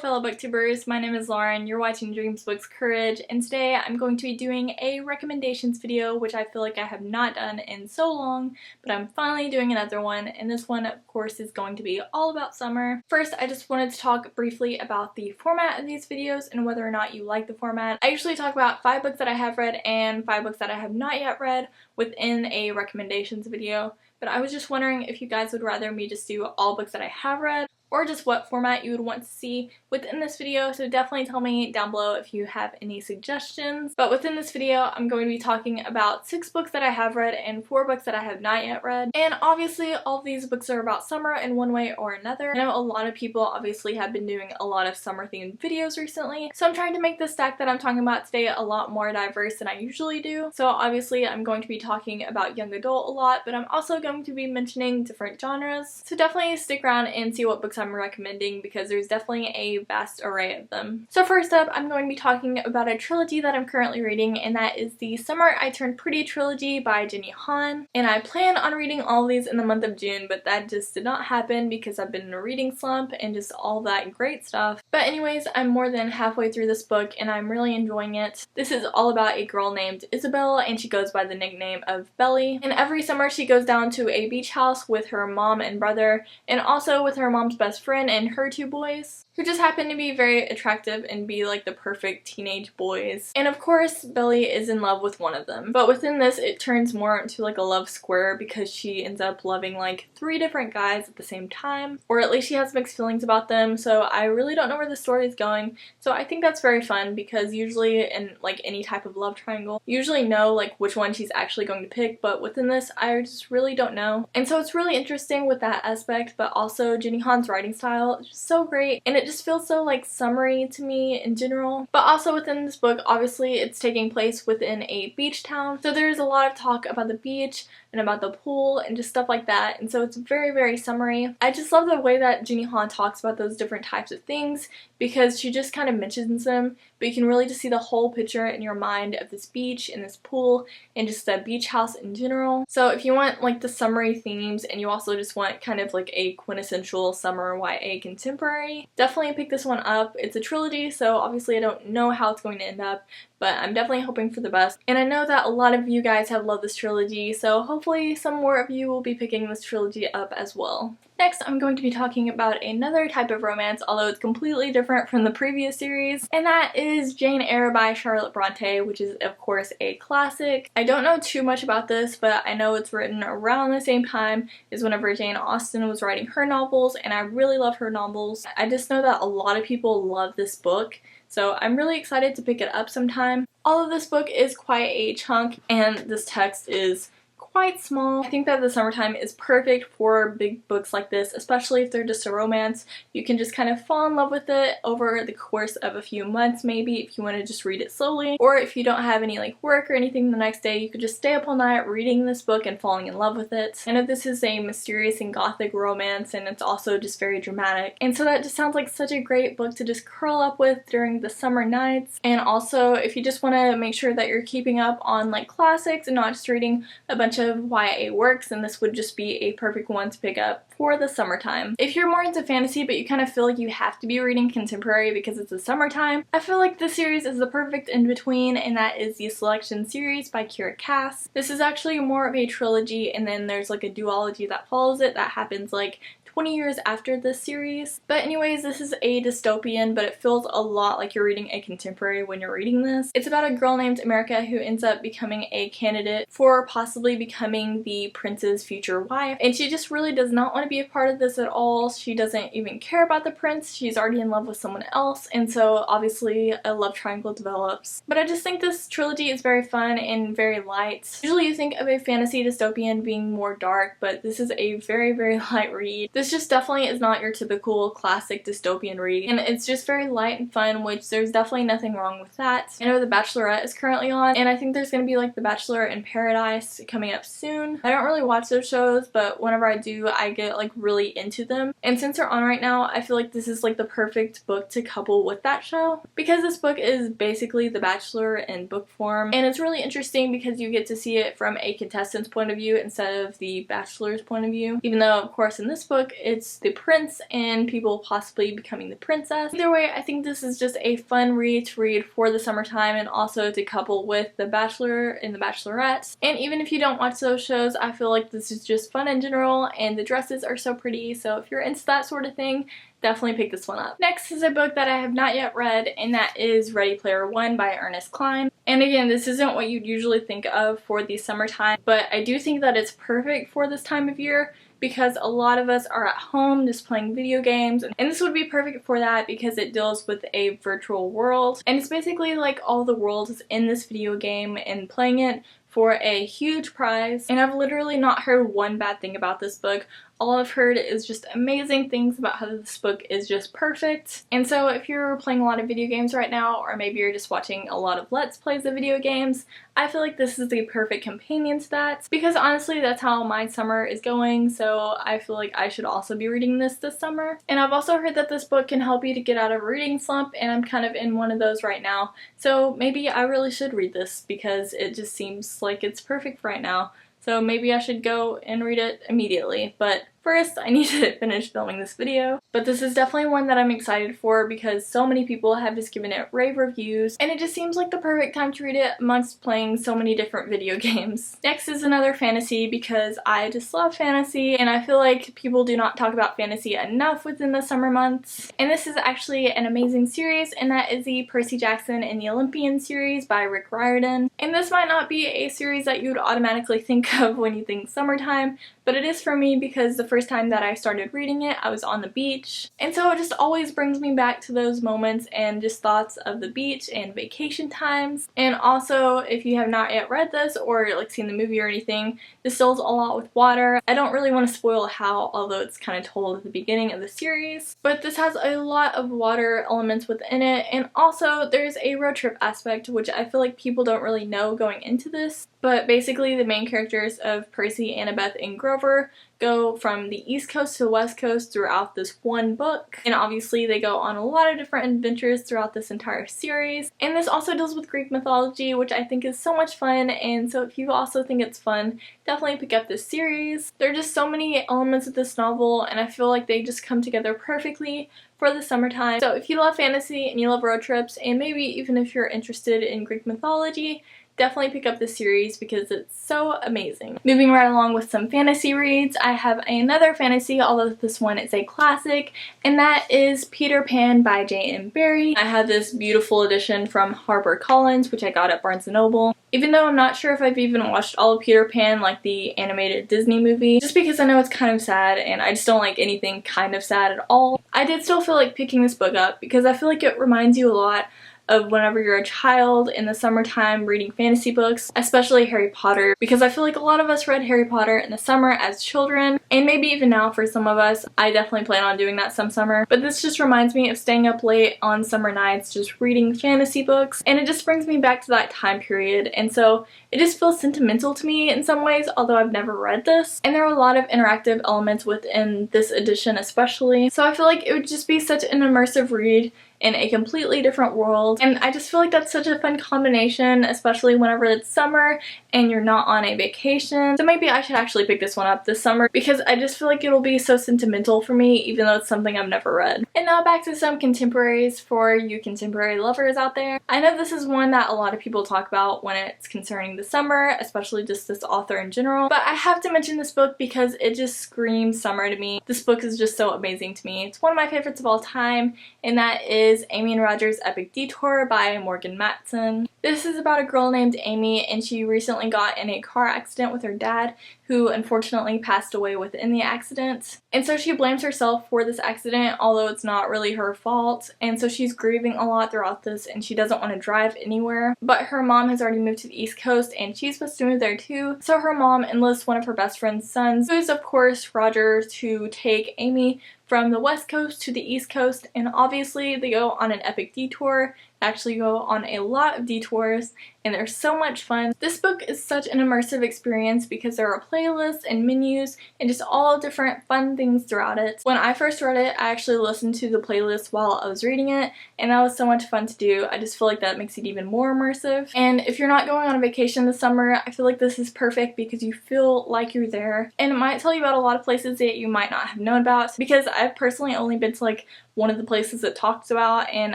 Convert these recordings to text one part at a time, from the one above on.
fellow booktubers, my name is Lauren, you're watching Dreams Books Courage, and today I'm going to be doing a recommendations video, which I feel like I have not done in so long, but I'm finally doing another one, and this one of course is going to be all about summer. First, I just wanted to talk briefly about the format of these videos and whether or not you like the format. I usually talk about 5 books that I have read and 5 books that I have not yet read within a recommendations video, but I was just wondering if you guys would rather me just do all books that I have read or just what format you would want to see within this video, so definitely tell me down below if you have any suggestions. But within this video, I'm going to be talking about 6 books that I have read and 4 books that I have not yet read. And obviously, all of these books are about summer in one way or another. I know a lot of people obviously have been doing a lot of summer-themed videos recently, so I'm trying to make the stack that I'm talking about today a lot more diverse than I usually do. So obviously, I'm going to be talking about young adult a lot, but I'm also going to be mentioning different genres. So definitely stick around and see what books I'm recommending, because there's definitely a vast array of them. So first up, I'm going to be talking about a trilogy that I'm currently reading, and that is the Summer I Turned Pretty trilogy by Jenny Han. And I plan on reading all of these in the month of June, but that just did not happen because I've been in a reading slump and just all that great stuff. But anyways, I'm more than halfway through this book and I'm really enjoying it. This is all about a girl named Isabel, and she goes by the nickname of Belly. And every summer she goes down to a beach house with her mom and brother, and also with her mom's best friend and her 2 boys, who just happen to be very attractive and be like the perfect teenage boys. And of course, Belly is in love with one of them. But within this, it turns more into like a love square because she ends up loving like 3 different guys at the same time, or at least she has mixed feelings about them. So I really don't know where the story is going. So I think that's very fun, because usually in like any type of love triangle, you usually know like which one she's actually going to pick, but within this, I just really don't know. And so it's really interesting with that aspect, but also Jenny Han's writing style is just so great, and it just feels so like summery to me in general. But also within this book, obviously it's taking place within a beach town, so there's a lot of talk about the beach and about the pool and just stuff like that, and so it's very, very summery. I just love the way that Jenny Han talks about those different types of things, because she just kind of mentions them, but you can really just see the whole picture in your mind of this beach and this pool and just the beach house in general. So if you want like the summery themes and you also just want kind of like a quintessential summer YA contemporary, definitely pick this one up. It's a trilogy, so obviously I don't know how it's going to end up, but I'm definitely hoping for the best. And I know that a lot of you guys have loved this trilogy, so hopefully some more of you will be picking this trilogy up as well. Next, I'm going to be talking about another type of romance, although it's completely different from the previous series, and that is Jane Eyre by Charlotte Bronte, which is of course a classic. I don't know too much about this, but I know it's written around the same time as whenever Jane Austen was writing her novels, and I really love her novels. I just know that a lot of people love this book, so I'm really excited to pick it up sometime. All of this book is quite a chunk, and this text is quite small. I think that the summertime is perfect for big books like this, especially if they're just a romance. You can just kind of fall in love with it over the course of a few months, maybe, if you want to just read it slowly. Or if you don't have any like work or anything the next day, you could just stay up all night reading this book and falling in love with it. I know this is a mysterious and gothic romance, and it's also just very dramatic, and so that just sounds like such a great book to just curl up with during the summer nights. And also, if you just want to make sure that you're keeping up on like classics and not just reading a bunch of YA works, and this would just be a perfect one to pick up for the summertime. If you're more into fantasy but you kind of feel like you have to be reading contemporary because it's the summertime, I feel like this series is the perfect in-between, and that is the Selection series by Kira Cass. This is actually more of a trilogy, and then there's like a duology that follows it that happens like 20 years after this series. But anyways, this is a dystopian, but it feels a lot like you're reading a contemporary when you're reading this. It's about a girl named America who ends up becoming a candidate for possibly becoming the prince's future wife, and she just really does not want to be a part of this at all. She doesn't even care about the prince. She's already in love with someone else, and so obviously a love triangle develops. But I just think this trilogy is very fun and very light. Usually you think of a fantasy dystopian being more dark, but this is a very, very light read. This just definitely is not your typical classic dystopian read, and it's just very light and fun, which there's definitely nothing wrong with that. I know The Bachelorette is currently on, and I think there's gonna be like The Bachelor in Paradise coming up soon. I don't really watch those shows, but whenever I do, I get like really into them, and since they're on right now, I feel like this is like the perfect book to couple with that show, because this book is basically The Bachelor in book form, and it's really interesting because you get to see it from a contestant's point of view instead of the Bachelor's point of view, even though of course in this book it's the prince and people possibly becoming the princess. Either way, I think this is just a fun read to read for the summertime and also to couple with The Bachelor and The Bachelorette. And even if you don't watch those shows, I feel like this is just fun in general, and the dresses are so pretty, so if you're into that sort of thing, definitely pick this one up. Next is a book that I have not yet read, and that is Ready Player One by Ernest Cline. And again, this isn't what you'd usually think of for the summertime, but I do think that it's perfect for this time of year because a lot of us are at home just playing video games, and this would be perfect for that because it deals with a virtual world, and it's basically like all the world is in this video game and playing it for a huge prize. And I've literally not heard one bad thing about this book. All I've heard is just amazing things about how this book is just perfect. And so if you're playing a lot of video games right now, or maybe you're just watching a lot of Let's Plays of video games, I feel like this is the perfect companion to that, because honestly that's how my summer is going, so I feel like I should also be reading this summer. And I've also heard that this book can help you to get out of a reading slump, and I'm kind of in one of those right now, so maybe I really should read this because it just seems like it's perfect right now. So maybe I should go and read it immediately, but first I need to finish filming this video. But this is definitely one that I'm excited for because so many people have just given it rave reviews, and it just seems like the perfect time to read it amongst playing so many different video games. Next is another fantasy because I just love fantasy, and I feel like people do not talk about fantasy enough within the summer months. And this is actually an amazing series, and that is the Percy Jackson and the Olympian series by Rick Riordan. And this might not be a series that you would automatically think of when you think summertime, but it is for me because the first time that I started reading it, I was on the beach. And so it just always brings me back to those moments and just thoughts of the beach and vacation times. And also, if you have not yet read this or like seen the movie or anything, this deals a lot with water. I don't really want to spoil how, although it's kind of told at the beginning of the series. But this has a lot of water elements within it, and also there's a road trip aspect, which I feel like people don't really know going into this. But basically the main characters of Percy, Annabeth, and Grover go from the East Coast to the West Coast throughout this one book, and obviously they go on a lot of different adventures throughout this entire series. And this also deals with Greek mythology, which I think is so much fun, and so if you also think it's fun, definitely pick up this series. There are just so many elements of this novel, and I feel like they just come together perfectly for the summertime. So if you love fantasy and you love road trips, and maybe even if you're interested in Greek mythology, definitely pick up this series because it's so amazing. Moving right along with some fantasy reads, I have another fantasy, although this one is a classic, and that is Peter Pan by J.M. Barrie. I have this beautiful edition from HarperCollins, which I got at Barnes & Noble. Even though I'm not sure if I've even watched all of Peter Pan, like the animated Disney movie, just because I know it's kind of sad, and I just don't like anything kind of sad at all, I did still feel like picking this book up because I feel like it reminds you a lot of whenever you're a child in the summertime reading fantasy books, especially Harry Potter, because I feel like a lot of us read Harry Potter in the summer as children, and maybe even now for some of us. I definitely plan on doing that some summer, but this just reminds me of staying up late on summer nights just reading fantasy books, and it just brings me back to that time period, and so it just feels sentimental to me in some ways, although I've never read this. And there are a lot of interactive elements within this edition especially, so I feel like it would just be such an immersive read in a completely different world, and I just feel like that's such a fun combination, especially whenever it's summer and you're not on a vacation. So maybe I should actually pick this one up this summer because I just feel like it'll be so sentimental for me, even though it's something I've never read. And now back to some contemporaries for you contemporary lovers out there. I know this is one that a lot of people talk about when it's concerning the summer, especially just this author in general, but I have to mention this book because it just screams summer to me. This book is just so amazing to me. It's one of my favorites of all time, and that is Amy and Roger's Epic Detour by Morgan Matson. This is about a girl named Amy, and she recently got in a car accident with her dad, who unfortunately passed away within the accident. And so she blames herself for this accident, although it's not really her fault. And so she's grieving a lot throughout this, and she doesn't want to drive anywhere. But her mom has already moved to the East Coast, and she's supposed to move there too. So her mom enlists one of her best friend's sons, who is of course Roger, to take Amy from the West Coast to the East Coast, and obviously they go on an epic detour. They actually go on a lot of detours, and they're so much fun. This book is such an immersive experience because there are playlists and menus and just all different fun things throughout it. When I first read it, I actually listened to the playlist while I was reading it, and that was so much fun to do. I just feel like that makes it even more immersive. And if you're not going on a vacation this summer, I feel like this is perfect because you feel like you're there, and it might tell you about a lot of places that you might not have known about, because I've personally only been to like one of the places it talks about, and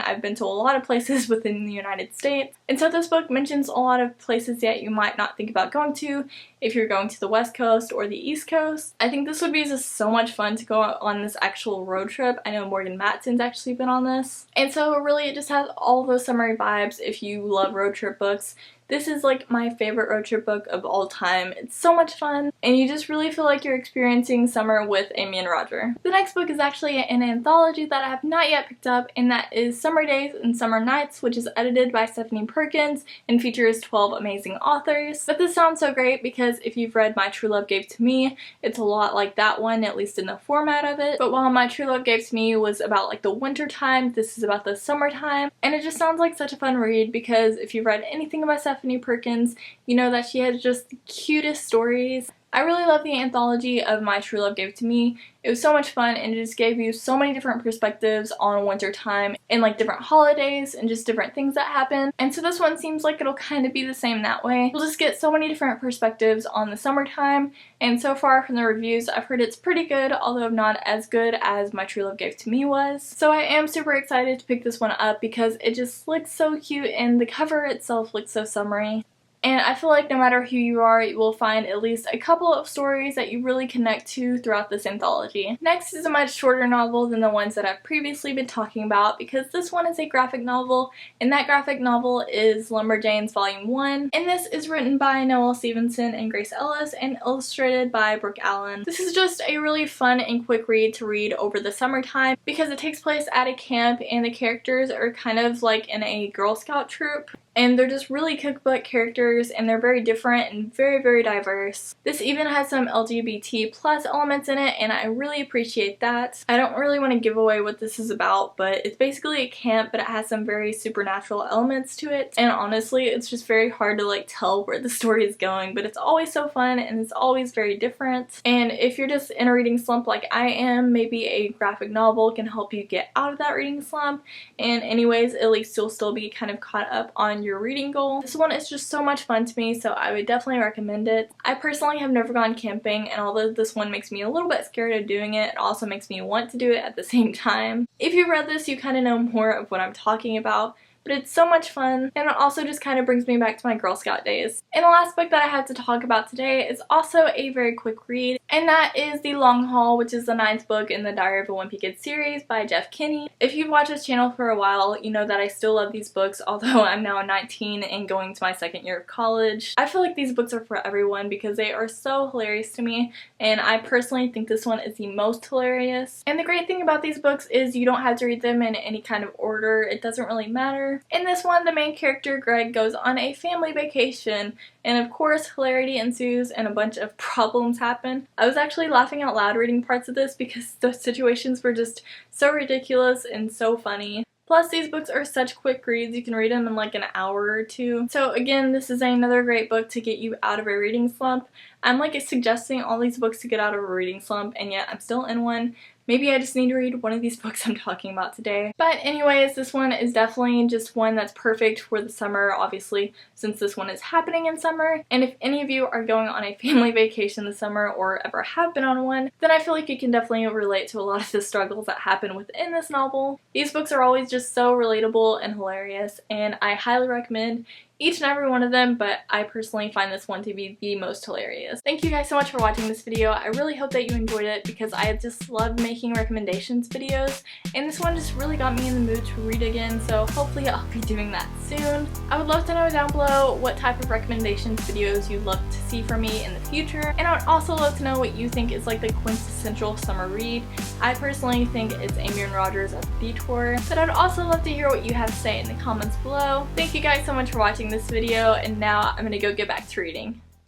I've been to a lot of places within the United States. And so this book mentions a lot of places that you might not think about going to if you're going to the West Coast or the East Coast. I think this would be just so much fun to go on this actual road trip. I know Morgan Mattson's actually been on this. And so really it just has all those summery vibes if you love road trip books. This is like my favorite road trip book of all time. It's so much fun, and you just really feel like you're experiencing summer with Amy and Roger. The next book is actually an anthology that I have not yet picked up, and that is Summer Days and Summer Nights, which is edited by Stephanie Perkins and features 12 amazing authors. But this sounds so great because if you've read My True Love Gave to Me, it's a lot like that one, at least in the format of it. But while My True Love Gave to Me was about like the winter time, this is about the summertime, and it just sounds like such a fun read because if you've read anything about Stephanie Perkins, you know that she has just the cutest stories. I really love the anthology of My True Love Gave to Me. It was so much fun, and it just gave you so many different perspectives on winter time and like different holidays and just different things that happen. And so this one seems like it'll kind of be the same that way. You'll just get so many different perspectives on the summertime, and so far from the reviews I've heard it's pretty good, although not as good as My True Love Gave to Me was. So I am super excited to pick this one up because it just looks so cute and the cover itself looks so summery. And I feel like no matter who you are, you will find at least a couple of stories that you really connect to throughout this anthology. Next is a much shorter novel than the ones that I've previously been talking about because this one is a graphic novel, and that graphic novel is Lumberjanes Volume 1. And this is written by Noelle Stevenson and Grace Ellis and illustrated by Brooke Allen. This is just a really fun and quick read to read over the summertime because it takes place at a camp and the characters are kind of like in a Girl Scout troop. And they're just really cookbook characters, and they're very different and very, very diverse. This even has some LGBT plus elements in it, and I really appreciate that. I don't really want to give away what this is about, but it's basically a camp, but it has some very supernatural elements to it. And honestly, it's just very hard to like tell where the story is going, but it's always so fun and it's always very different. And if you're just in a reading slump like I am, maybe a graphic novel can help you get out of that reading slump. And anyways, at least you'll still be kind of caught up on your reading goal. This one is just so much fun to me, so I would definitely recommend it. I personally have never gone camping, and although this one makes me a little bit scared of doing it, it also makes me want to do it at the same time. If you've read this, you kind of know more of what I'm talking about. But it's so much fun, and it also just kind of brings me back to my Girl Scout days. And the last book that I have to talk about today is also a very quick read, and that is The Long Haul, which is the 9th book in the Diary of a Wimpy Kid series by Jeff Kinney. If you've watched this channel for a while, you know that I still love these books, although I'm now 19 and going to my 2nd year of college. I feel like these books are for everyone because they are so hilarious to me, and I personally think this one is the most hilarious. And the great thing about these books is you don't have to read them in any kind of order. It doesn't really matter. In this one, the main character, Greg, goes on a family vacation, and of course hilarity ensues and a bunch of problems happen. I was actually laughing out loud reading parts of this because the situations were just so ridiculous and so funny. Plus, these books are such quick reads, you can read them in like an hour or two. So again, this is another great book to get you out of a reading slump. I'm like suggesting all these books to get out of a reading slump, and yet I'm still in one. Maybe I just need to read one of these books I'm talking about today. But anyways, this one is definitely just one that's perfect for the summer, obviously, since this one is happening in summer. And if any of you are going on a family vacation this summer or ever have been on one, then I feel like you can definitely relate to a lot of the struggles that happen within this novel. These books are always just so relatable and hilarious, and I highly recommend each and every one of them, but I personally find this one to be the most hilarious. Thank you guys so much for watching this video. I really hope that you enjoyed it because I just love making recommendations videos, and this one just really got me in the mood to read again, so hopefully I'll be doing that soon. I would love to know down below what type of recommendations videos you'd love to see from me in the future, and I would also love to know what you think is like the quintessential summer read. I personally think it's Amy and Roger's at the Detour, but I'd also love to hear what you have to say in the comments below. Thank you guys so much for watching this video, and now I'm gonna go get back to reading.